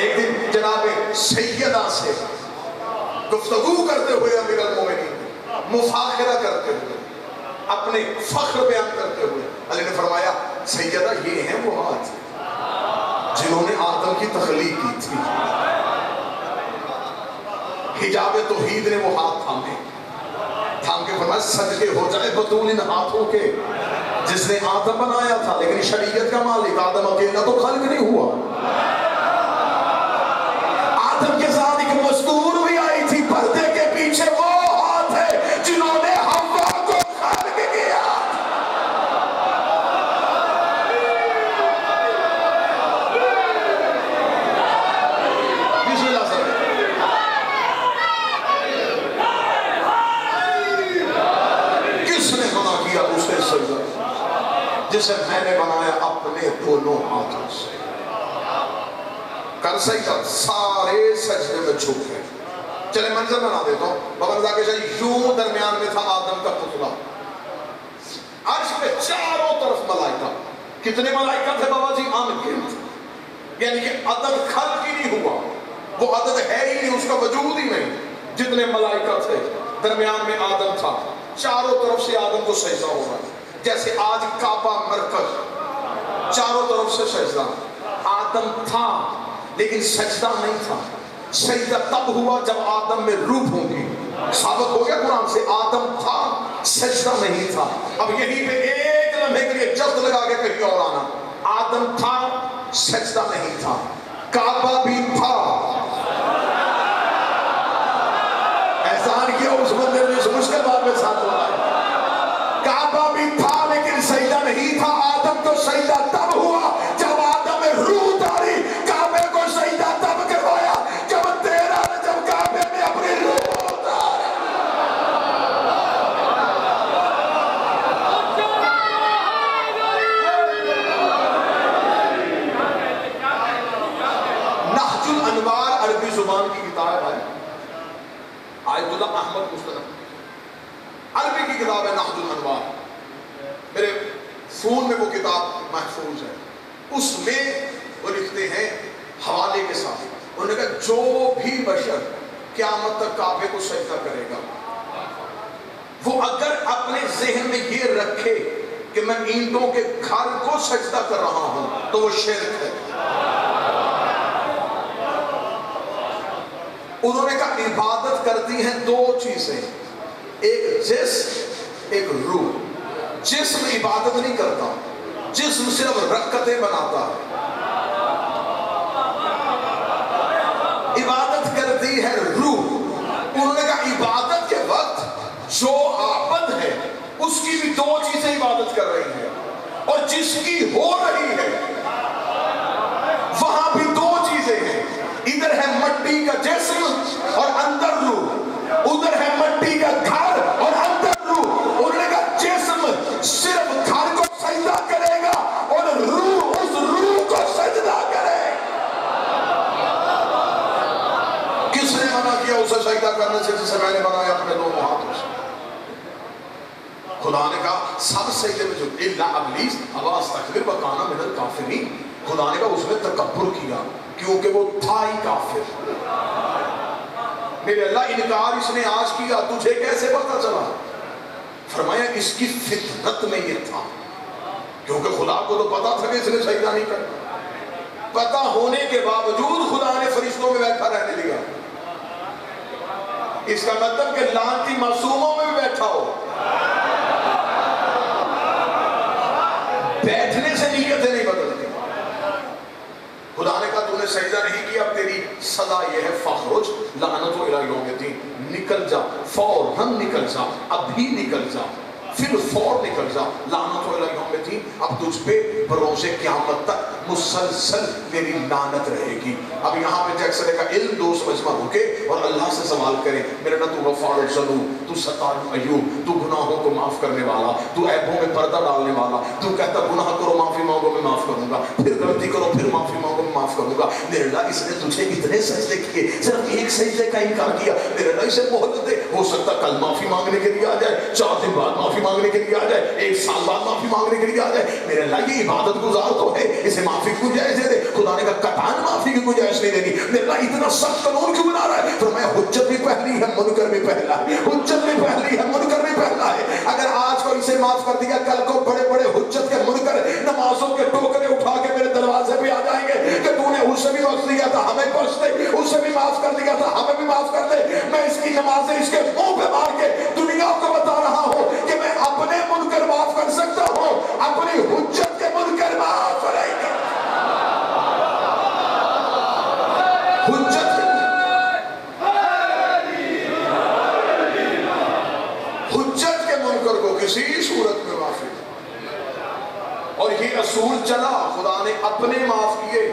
ایک دن جناب سیدہ سے گفتگو کرتے ہوئے امیر المومنین مفاخرہ کرتے ہوئے اپنے فخر بیان کرتے ہوئے علی نے فرمایا سیدہ یہ ہیں وہ ہاتھ جنہوں نے آدم کی تخلیق کی تھی. حجاب توحید نے وہ ہاتھ تھام کے فرمایا صدقے ہو جائے بطول ان ہاتھوں کے جس نے آدم بنایا تھا. لیکن شریعت کا مالک آدم اکیلا تو خلق نہیں ہوا. آدم کے ساتھ ایک مستور بھی آئی تھی. پردے کے پیچھے وہ ہاتھ ہے جنہوں نے حوا کو خلق کیا. بسم اللہ سر. کس نے منع کیا اسے سجدہ جسے میں نے بنایا اپنے دونوں ہاتھوں سے. کر سجدہ سارے سجدے میں جھک گئے. چلے منظر بنا دیتا ہوں. بابا رضا کے شاہ یوں درمیان میں تھا آدم کا پتلا. عرش پہ چاروں طرف ملائکہ. کتنے ملائکہ تھے بابا جی؟ انگنت. یعنی کہ عدد خلق ہی نہیں ہوا. وہ عدد ہے ہی نہیں, اس کا وجود ہی نہیں. جتنے ملائکہ تھے درمیان میں آدم تھا. چاروں طرف سے آدم کو سجدہ ہو رہا ہے. جیسے آج کعبہ مرکز چاروں طرف سے سجدہ. آدم تھا لیکن سجدہ نہیں تھا. سجدہ تب ہوا جب آدم میں روح ہوگی. ثابت ہو گیا قرآن سے آدم تھا سجدہ نہیں تھا. اب یہیں پہ ایک لمحے کے لیے جلد لگا کے کہیں اور آنا. آدم تھا سجدہ نہیں تھا. کعبہ بھی تھا. احسان کیا اس بندے نے اس مشکل بات میں ساتھ ہوا ہے. کعبہ بھی تھا لیکن سجدہ نہیں تھا. آدم کو سجدہ تب ہوا جب آدم میں روح داری. کعبے کو سجدہ تب کروایا جب تیرا نے جب کعبے میں اپنی روح داری. نہج الانوار عربی زبان کی کتاب ہے. آیت اللہ احمد مستند عربی کی کتاب ہے نہج الانوار. میرے فون میں وہ کتاب محفوظ ہے. اس میں وہ لکھتے ہیں حوالے کے ساتھ. انہوں نے کہا جو بھی بشر قیامت تک کعبے کو سجدہ کرے گا وہ اگر اپنے ذہن میں یہ رکھے کہ میں اینٹوں کے گھر کو سجدہ کر رہا ہوں تو وہ شرک ہے. انہوں نے کہا عبادت کرتی ہیں دو چیزیں, ایک جسم ایک روح. جسم عبادت نہیں کرتا, جسم صرف رکعتیں بناتا ہے. عبادت کرتی ہے روح. انہوں نے کہا عبادت کے وقت جو عابد ہے اس کی بھی دو چیزیں عبادت کر رہی ہیں, اور جس کی ہو رہی ہے وہاں بھی دو چیزیں ہیں. ادھر ہے مٹی کا جسم اور اندر روح, ادھر ہے مٹی کا گھر اور اندر روح. انہوں نے کہا جسم صرف گھر کو سجدہ کرے گا اور روح اس روح کو سجدہ کرے. کس نے منع کیا اسے سجدہ کرنے سے جسے میں نے بنایا اپنے دونوں ہاتھوں سے؟ خدا نے کہا سب سجدے میں جو الا ابلیس ابا استکبر وکان من الکافرین. خدا نے کہا اس نے تکبر کیا کیونکہ وہ تھا ہی کافر. میرے اللہ انکار اس نے آج کیا, تجھے کیسے پتا چلا؟ فرمایا اس کی فطرت میں یہ تھا, کیونکہ خدا کو تو پتا تھا کہ اس نے سجدہ نہیں کرنا. پتا ہونے کے باوجود خدا نے فرشتوں میں بیٹھا رہنے دیا. اس کا مطلب کہ لعنتی معصوموں میں بھی بیٹھا ہو. بیٹھنے سے نیتیں نہیں بدلتی. خدا نے کہا تو نے سجدہ نہیں کیا, اب تیری سزا یہ ہے فخرج لعنت الی یوم الدین. نکل جا, فوراً نکل جا, ابھی نکل جا, پھر فور نکل جا. لعنت الی یوم الدین. اب تجھ پہ بروز قیامت تک مسلسل میری لعنت رہے گی. اب یہاں پہ جیکسن کا علم دوست مجمع رکے اور اللہ سے سوال کرے, میرے نا تو غفار الذنوب, تو ستار ایوب, تو گناہوں کو معاف کرنے والا, تو عیبوں میں پردہ ڈالنے والا, تو کہتا گناہ کرو معافی مانگو میں معاف کروں گا, پھر غلطی کرو پھر معافی مانگو میں معاف کروں گا. میرے اللہ اس نے تجھے اتنے سجدے کیے, صرف ایک سجدے کا انکار کیا. میرے اللہ اسے مہلت دے, ہو سکتا کل معافی مانگنے کے لیے آ جائے, 4 دن بعد معافی مانگنے کے لیے آ جائے, 1 سال بعد معافی مانگنے کے لیے آ جائے. میرے اللہ یہ عبادت گزار تو ہے, اسے معافی کو جائزے دے. خدا نے کہا قطعاً معافی गुंजाइश नहीं देनी। मेरे अल्लाह इतना सख्त कानून क्यों बना रहा है? फरमाया हुज्जत भी पहली है, मुनकर भी पहला है, हुज्जत भी पहली है, मुनकर भी पहला है। अगर आज को इसे माफ कर दिया, कल को बड़े बड़े हुज्जत के मुनकर नमाजों के टोकरे उठा के मेरे दरवाजे पे आ जाएंगे कि तूने उसे भी बख्श दिया था, हमें बख्श दे, उसे भी माफ कर दिया था, हमें भी माफ कर दे। मैं इसकी नमाजें इसके मुंह पे मार के दुनिया को बता रहा हूं कि मैं अपने मुनकर माफ कर सकता हूं, अपनी हुज्जत के मुनकर माफ नहीं कर। हुज्जत के मुनकर को किसी सूरत में माफी, और ये असूल चला, खुदा ने अपने माफ किए।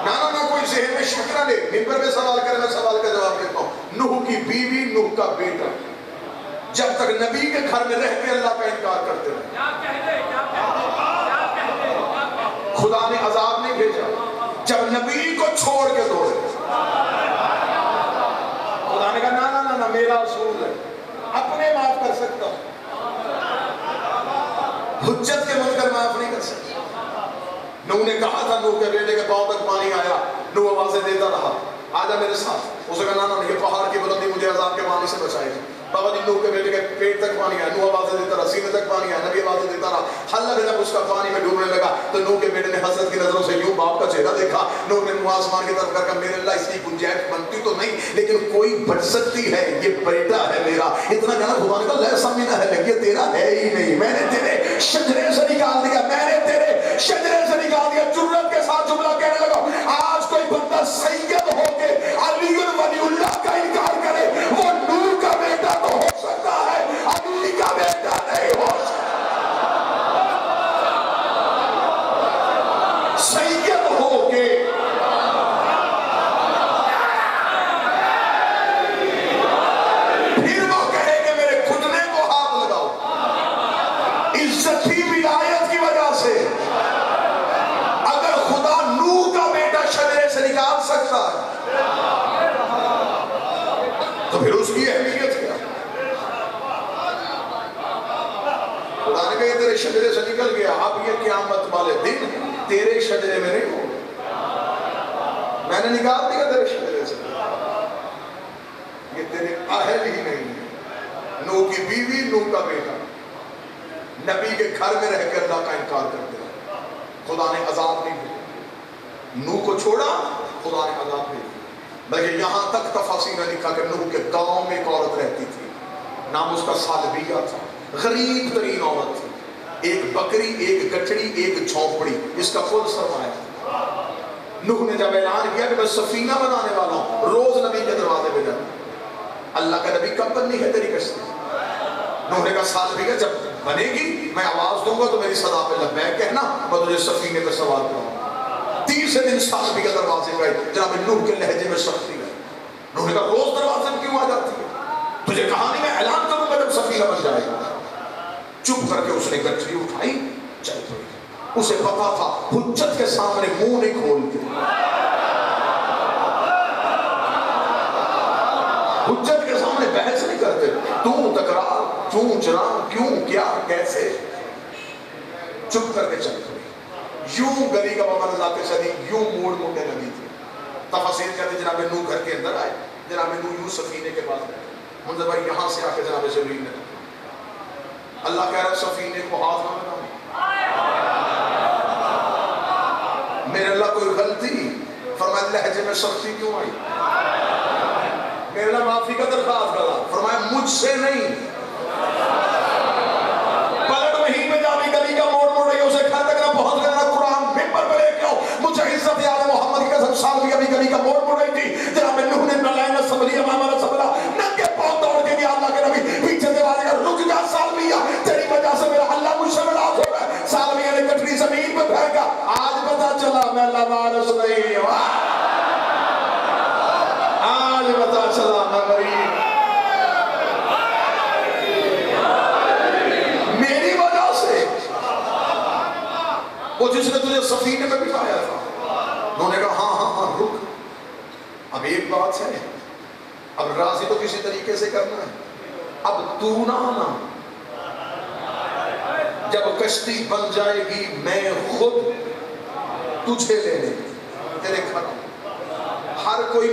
ना ना ना कोई ज़हन में शक ना ले, मिंबर में सवाल करे, मैं सवाल का जवाब देता हूं। नूह की बीवी, नूह का बेटा जब तक नबी के घर में रह के अल्लाह का इनकार करते रहे, खुदा ने अजाब नहीं भेजा। जब नबी को छोड़ के दौड़े, खुदा ने कहा ना ना ना ना, मेरा असूल है, अपने माफ कर सकता हूं, हुज्जत के मुनकर माफ नहीं कर सकता। नूह ने कहा था, नूह के बेटे के पांव तक पानी आया, नूह आवाजें देता रहा, आजा मेरे साथ। उसने कहा ना ना, ये पहाड़ की बुलंदी मुझे अजाब के पानी से बचाएगी। बाबा जी, नूह के बेटे के पेट तक पानी आया, नूह आवाजें देता रहा, सीने तक पानी आया, नबी आवाजें देता रहा। हालांकि जब उसका पानी में डूबने लगा तो नूह के बेटे ने हसरत की नजरों से यूं बाप का चेहरा देखा। नूह ने मुंह आसमान की तरफ करके, मेरे अल्लाह इसकी गुंजाइश बनती तो नहीं, लेकिन कोई बच सकती है, ये बेटा है मेरा। इतना कहना, खुदा ने कहा लैसा मिना है, ये तेरा है ही नहीं, मैंने तेरे शजरे से निकाल दिया, मैंने तेरे शजरे से निकाल दिया। जुर्रत के साथ जुमला कहने लगा, आज कोई बंदा सैयद होके अली वलीउल्लाह का इनकार करे, वो नूह का बेटा तो हो सकता है, अली का बेटा नहीं हो सकता। सैयद होके फिर वो कहे कि मेरे घुटने को हाथ लगाओ, इज्जती विलायत की वजह से। अगर खुदा नूह का बेटा शजरे से निकाल सकता है तो फिर उसकी अहमियत क्या? खुदा ने कहा तेरे शजरे से निकल गया, अब ये क़यामत वाले दिन तेरे शजरे में नहीं हो, मैंने निकाल दिया तेरे शजरे से, ये तेरे अहल ही नहीं है। नूह की बीवी, नूह का बेटा नबी के घर में रहकर अल्लाह का इनकार करते हैं, खुदा ने अजाब नहीं भेजा। नूह को छोड़ा, खुदा ने अजाब भेजा। बल्कि यहां तक तफसीर में लिखा कि नूह के गांव में एक औरत रहती थी, नाम उसका सालबिया था, गरीब तरीन औरत थी, एक बकरी, एक गठड़ी, एक झोंपड़ी, इसका खुद सरमाया था। नूह ने जब ऐलान किया कि मैं सफीना बनाने वाला हूं, रोज नबी के दरवाजे पे जाता, अल्लाह का नबी कब बननी है तेरी कश्ती? नूह ने कहा सालबिया जब बनेगी मैं आवाज दूंगा तो मेरी सदा पे लब्बैक कहना, मैं तुझे सफीने पे सवार कराऊंगा। तीसरे दिन सालबी के दरवाजे पे जनाब नूह के लहजे में सख्ती है। नूह ने कहा रोज दरवाजे में क्यों आ जाती है? तुझे कहानी में ऐलान करूंगा जब सफीना बन जाएगा। चुप करके उसने गठरी उठाई, चल पड़ी। उसे पता था हुज्जत के सामने मुंह नहीं खोलते, हुज्जत के सामने बहस नहीं करते, तू तकरार, क्यों चला, क्यों, क्या, कैसे, चुप करके चल पड़ी। यूं गली का बाबा रज़ा के चली, यूं मोड़ मोड़ने लगी थी। तफसीर कहते जनाब नूह घर के अंदर आए, जनाब नूह यूं सफीने के पास गए, मुझे भाई यहां से आके जनाब जबरील ने अल्लाह कह रहा सफीने को हाथ ना लगाओ, मेरे अल्लाह कोई गलती, फरमाया लहजे में सख्ती क्यों आई? मेरे अल्लाह माफी का दरखास्त करा, फरमाया मुझसे नहीं, पलट वहीं पे जावी गली का मोड़ मोड़ रही उसे खा तक ना पहुंच गया, कुरान मिंबर पे लेके आओ, मुझे इज्जत याद मोहम्मद की कसम, साल भी अभी गली का मोड़ मोड़ रही थी, जनाब नूह ने नलायन सबली अमामा सबला नंगे पांव दौड़ के गया, अल्लाह के नबी पीछे से वाले का रुक जा सालमिया, तेरी वजह से मेरा अल्लाह मुझसे नाराज हो रहा है। सालमिया ने गठरी जमीन पे फेंका, आज पता चला मैं अल्लाह वारिस नहीं हूं, आज पता चला मैं गरीब, मेरी वजह से। वो जिसने तुझे सफीने में बिठाया था, उन्होंने कहा हाँ हाँ हाँ रुक, अब एक बात है, अब राजी तो किसी तरीके से करना है, अब तू ना आना, जब कश्ती बन जाएगी मैं खुद تجھے لینے تیرے گھر آؤں